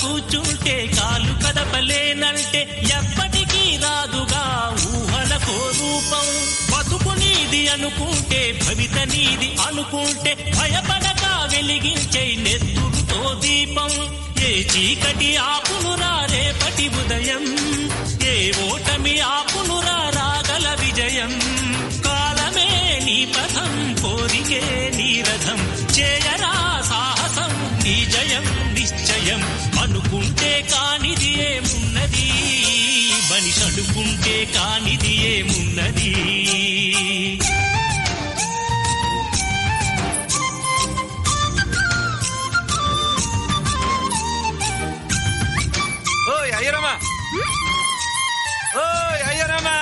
కూర్చుంటే కాలు కదపలేనంటే ఎప్పటికీ రాదుగా ఊహలకో రూపం. బతుకు నీది అనుకుంటే భవిత నీది అనుకుంటే భయపడక వెలిగించే నెత్తురుతో దీపం. ఏ చీకటి ఆపునురా రేపటి ఉదయం, ఏ ఓటమి ఆపునురా రాగల విజయం. కాలమే నీ పథం, కోరికే నీ రథం, చేయరా సాహసం నీ జయం నిశ్చయం. అనుకుంటే కానిది ఏమున్నది, మనిషి అనుకుంటే కానిది ఏమున్నది. ఓయ్ అయ్యరమ్మా, ఓయ్ అయ్యరమ్మా,